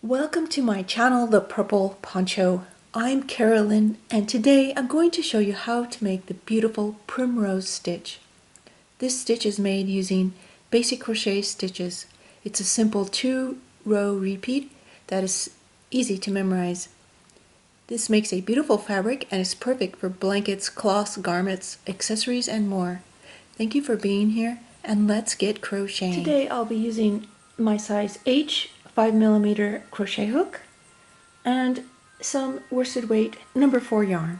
Welcome to my channel, The Purple Poncho. I'm Carolyn, and today I'm going to show you how to make the beautiful Primrose stitch. This stitch is made using basic crochet stitches. It's a simple 2-row repeat that is easy to memorize. This makes a beautiful fabric and is perfect for blankets, cloths, garments, accessories, and more. Thank you for being here, and let's get crocheting. Today I'll be using my size H 5mm crochet hook and some worsted weight number 4 yarn.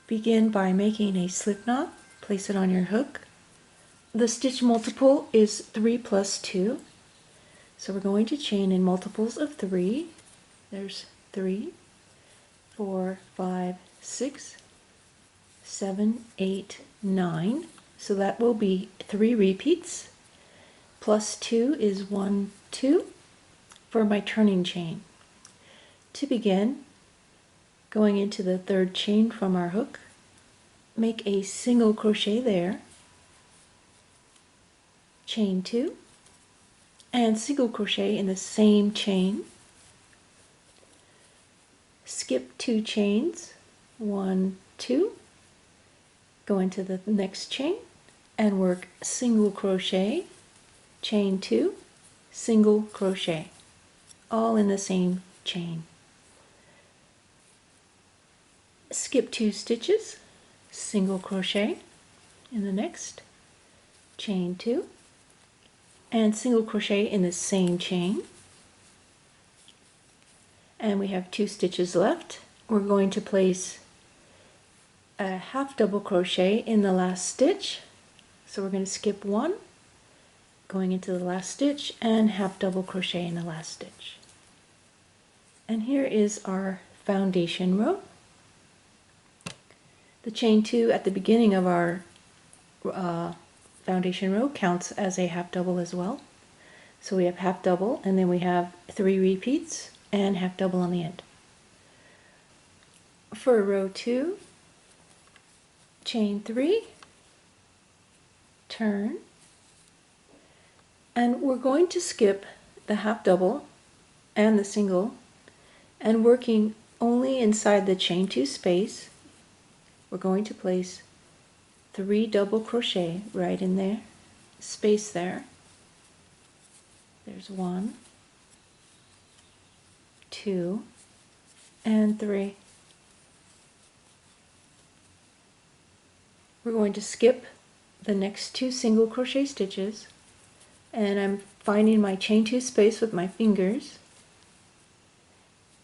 Begin by making a slip knot. Place it on your hook. The stitch multiple is 3 plus 2. So we're going to chain in multiples of 3. There's 3, 4, 5, 6, 7, 8, 9. So that will be 3 repeats. Plus 2 is 1, 2 for my turning chain. To begin, going into the third chain from our hook, make a single crochet there, chain 2, and single crochet in the same chain. Skip 2 chains, 1, 2, go into the next chain and work single crochet, chain 2, single crochet, all in the same chain. Skip 2 stitches, single crochet in the next, chain 2, and single crochet in the same chain. And we have 2 stitches left. We're going to place a half double crochet in the last stitch. So we're going to skip 1, going into the last stitch, and half double crochet in the last stitch. And here is our foundation row. The chain 2 at the beginning of our foundation row counts as a half double as well. So we have half double, and then we have 3 repeats and half double on the end. For row 2, chain 3, turn, and we're going to skip the half double and the single, and working only inside the chain 2 space, we're going to place 3 double crochet right in there, space there. There's 1, 2, and 3. We're going to skip the next 2 single crochet stitches, and I'm finding my chain 2 space with my fingers,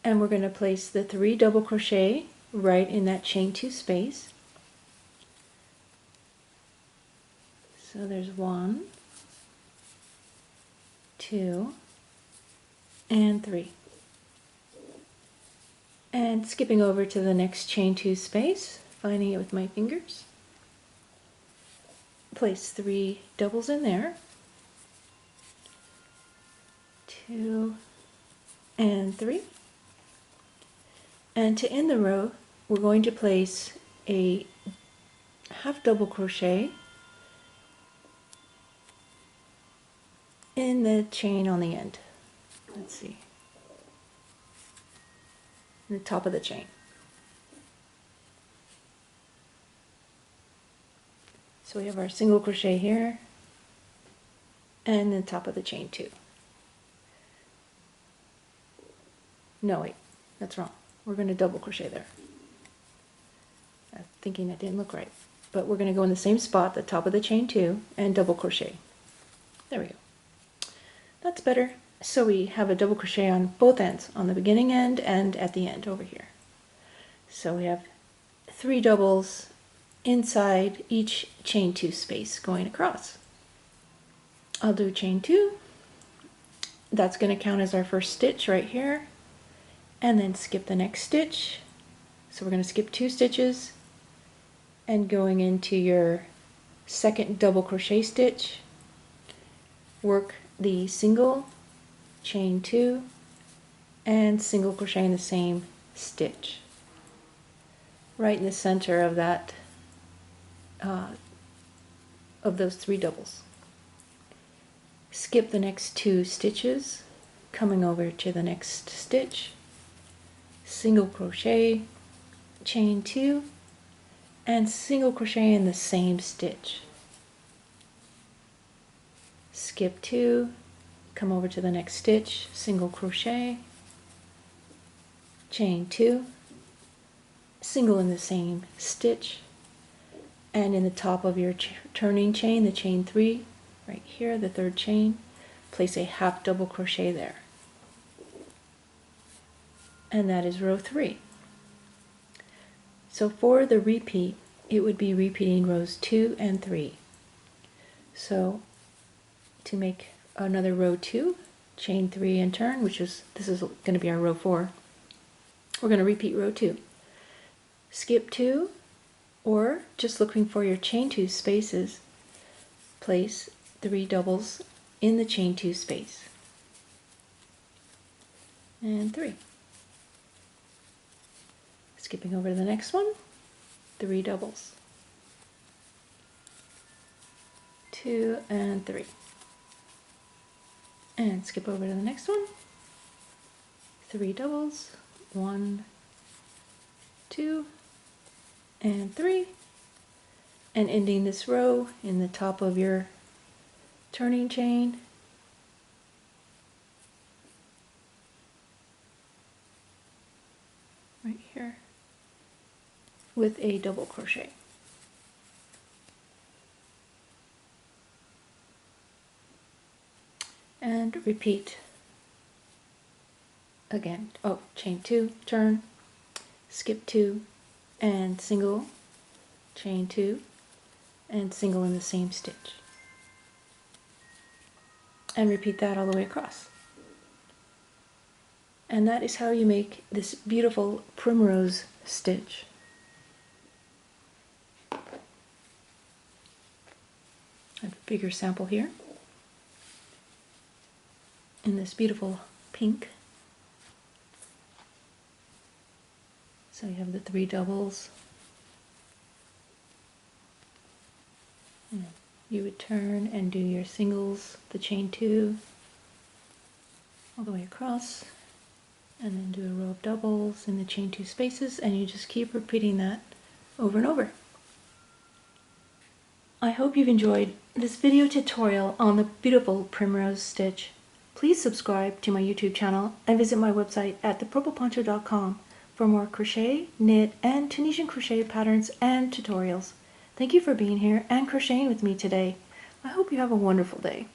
and we're going to place the 3 double crochet right in that chain 2 space. So there's 1, 2, and 3. And skipping over to the next chain 2 space, finding it with my fingers. Place 3 doubles in there, 2 and 3. And to end the row, we're going to place a half double crochet in the chain on the end. Let's see, in the top of the chain. So we have our single crochet here and the top of the chain 2. No, wait, that's wrong. We're going to double crochet there. I'm thinking that didn't look right. But we're going to go in the same spot, the top of the chain 2, and double crochet. There we go. That's better. So we have a double crochet on both ends, on the beginning end and at the end over here. So we have 3 doubles inside each chain 2 space going across. I'll do chain 2. That's going to count as our first stitch right here, and then skip the next stitch. So we're going to skip 2 stitches and going into your second double crochet stitch, work the single, chain 2, and single crochet in the same stitch right in the center of that of those 3 doubles. Skip the next 2 stitches coming over to the next stitch, single crochet, chain 2, and single crochet in the same stitch. Skip 2, come over to the next stitch, single crochet, chain 2, single in the same stitch, and in the top of your turning chain, the chain 3, right here, the third chain, place a half double crochet there. And that is row 3. So for the repeat, it would be repeating rows 2 and 3. So to make another row 2, chain 3 and turn, this is going to be our row 4. We're going to repeat row 2. Skip 2, or just looking for your chain 2 spaces, place 3 doubles in the chain 2 space. And 3. Skipping over to the next one, 3 doubles. 2 and 3. And skip over to the next one, 3 doubles, 1, 2, and 3, and ending this row in the top of your turning chain, right here, with a double crochet. And repeat again. Oh, chain 2, turn, skip 2, and single, chain 2, and single in the same stitch. And repeat that all the way across. And that is how you make this beautiful primrose stitch. I have a bigger sample here in this beautiful pink. So you have the 3 doubles. And you would turn and do your singles, the chain 2, all the way across, and then do a row of doubles in the chain 2 spaces, and you just keep repeating that over and over. I hope you've enjoyed this video tutorial on the beautiful primrose stitch. Please subscribe to my YouTube channel and visit my website at thepurpleponcho.com for more crochet, knit, and Tunisian crochet patterns and tutorials. Thank you for being here and crocheting with me today. I hope you have a wonderful day.